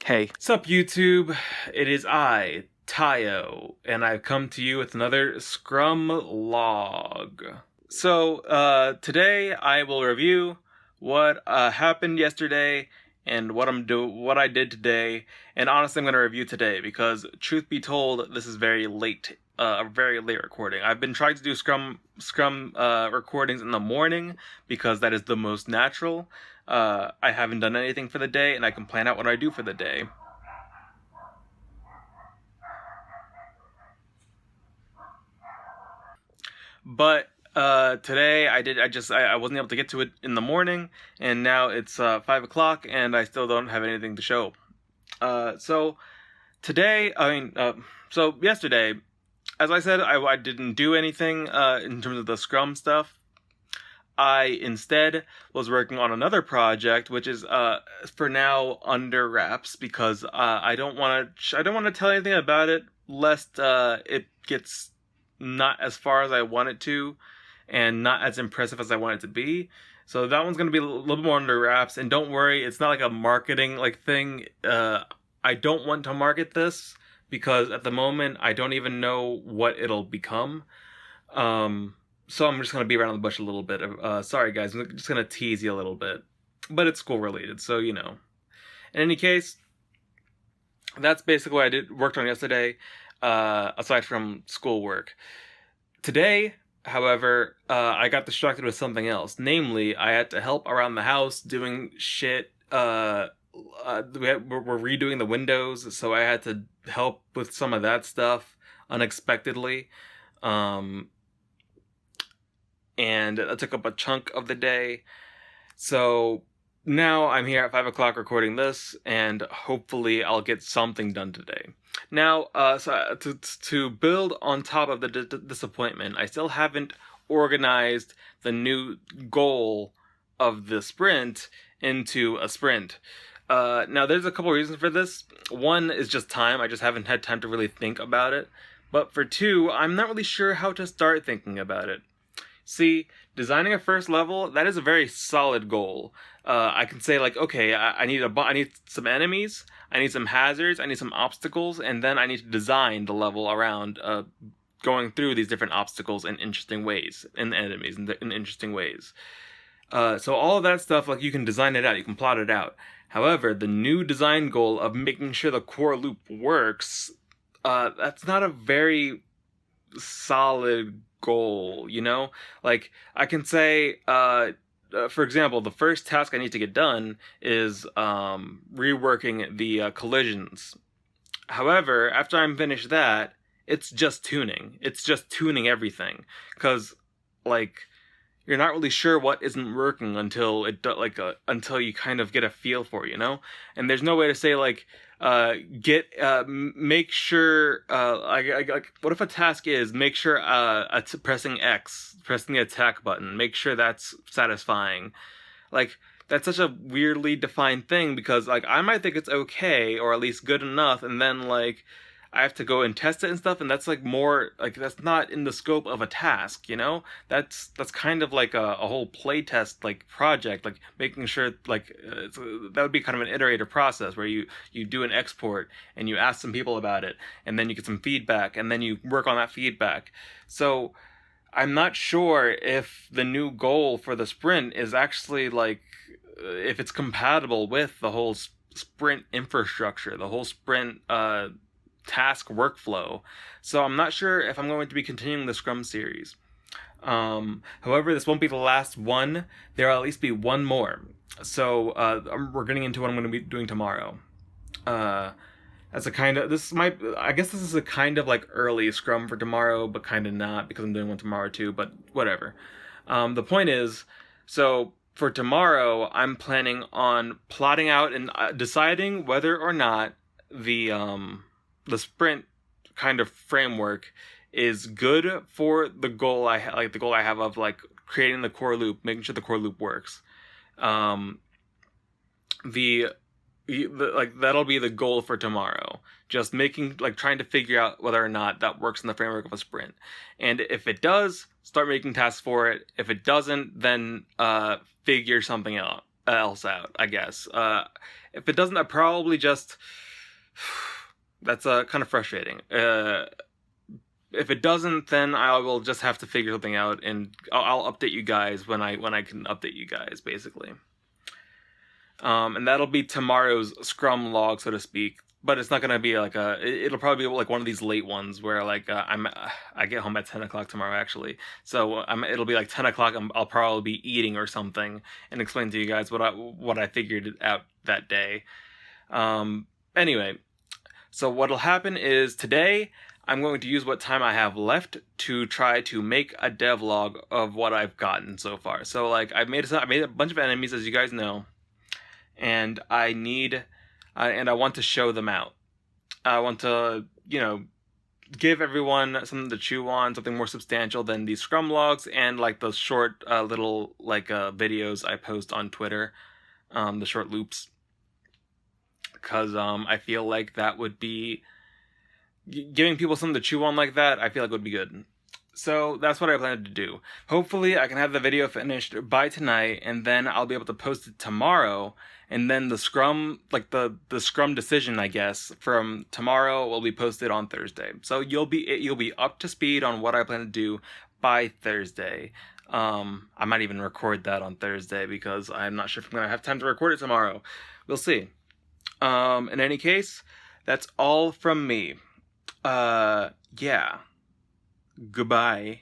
Hey. Sup YouTube, it is I, Tayo, and I've come to you with another Scrum Log. So, today I will review what happened yesterday and what I did today, and honestly I'm going to review today because, truth be told, this is very late recording. I've been trying to do Scrum recordings in the morning because that is the most natural. I haven't done anything for the day, and I can plan out what I do for the day. But today I wasn't able to get to it in the morning, and now it's 5 o'clock, and I still don't have anything to show. So yesterday, as I said, I didn't do anything in terms of the Scrum stuff. I instead was working on another project, which is for now under wraps because I don't want to tell anything about it lest it gets not as far as I want it to and not as impressive as I want it to be. So that one's going to be a little bit more under wraps, and don't worry, it's not like a marketing thing. I don't want to market this because at the moment I don't even know what it'll become. So I'm just going to be around the bush a little bit. Sorry guys, I'm just going to tease you a little bit. But it's school related, so you know. In any case, that's basically what I worked on yesterday, aside from schoolwork. Today, however, I got distracted with something else. Namely, I had to help around the house doing shit. We're redoing the windows, so I had to help with some of that stuff unexpectedly. And that took up a chunk of the day. So now I'm here at 5 o'clock recording this, and hopefully I'll get something done today. Now, to build on top of the disappointment, I still haven't organized the new goal of the sprint into a sprint. Now, there's a couple reasons for this. One is just time. I just haven't had time to really think about it. But for two, I'm not really sure how to start thinking about it. See, designing a first level, that is a very solid goal. I can say okay, I need some enemies, I need some hazards, I need some obstacles, and then I need to design the level around going through these different obstacles in interesting ways, and the enemies in interesting ways. So all of that stuff, you can design it out, you can plot it out. However, the new design goal of making sure the core loop works, that's not a very solid goal, you know? I can say, for example, the first task I need to get done is reworking the collisions. However, after I'm finished that, it's just tuning. It's just tuning everything. Because, you're not really sure what isn't working until until you kind of get a feel for it, you know? And there's no way to say, make sure, what if a task is, make sure, pressing X, pressing the attack button, make sure that's satisfying. That's such a weirdly defined thing because, I might think it's okay, or at least good enough, and then, I have to go and test it and stuff, and that's more that's not in the scope of a task, you know? That's kind of a whole playtest project, making sure that would be kind of an iterative process where you do an export and you ask some people about it, and then you get some feedback, and then you work on that feedback. So I'm not sure if the new goal for the sprint is actually if it's compatible with the whole sprint infrastructure, the whole sprint task workflow. So I'm not sure if I'm going to be continuing the Scrum series. However, this won't be the last one. There'll at least be one more. So we're getting into what I'm going to be doing tomorrow. As a kind of, I guess this is a kind of early Scrum for tomorrow, but kind of not because I'm doing one tomorrow too, but whatever. The point is, so for tomorrow, I'm planning on plotting out and deciding whether or not the sprint kind of framework is good for the goal I have of creating the core loop, making sure the core loop works. That'll be the goal for tomorrow. Just trying to figure out whether or not that works in the framework of a sprint. And if it does, start making tasks for it. If it doesn't, then figure something out. else out, I guess. If it doesn't, I probably just that's kind of frustrating. If it doesn't, then I will just have to figure something out, and I'll update you guys when I can update you guys, basically. And that'll be tomorrow's Scrum Log, so to speak. But it's not gonna be like it'll probably be like one of these late ones where like I get home at 10 o'clock tomorrow, actually. So it'll be like 10 o'clock. I'll probably be eating or something and explain to you guys what I figured out that day. Anyway, so what'll happen is today I'm going to use what time I have left to try to make a devlog of what I've gotten so far. So like I made a bunch of enemies, as you guys know, and I want to show them out. I want to, give everyone something to chew on, something more substantial than these Scrum Logs and like those short little like videos I post on Twitter, the short loops. Because I feel like that would be giving people something to chew on like that. I feel like would be good. So that's what I plan to do. Hopefully I can have the video finished by tonight, and then I'll be able to post it tomorrow. And then the Scrum, like the Scrum decision, I guess, from tomorrow will be posted on Thursday. So you'll be up to speed on what I plan to do by Thursday. I might even record that on Thursday because I'm not sure if I'm gonna have time to record it tomorrow. We'll see. In any case, that's all from me. Yeah. Goodbye.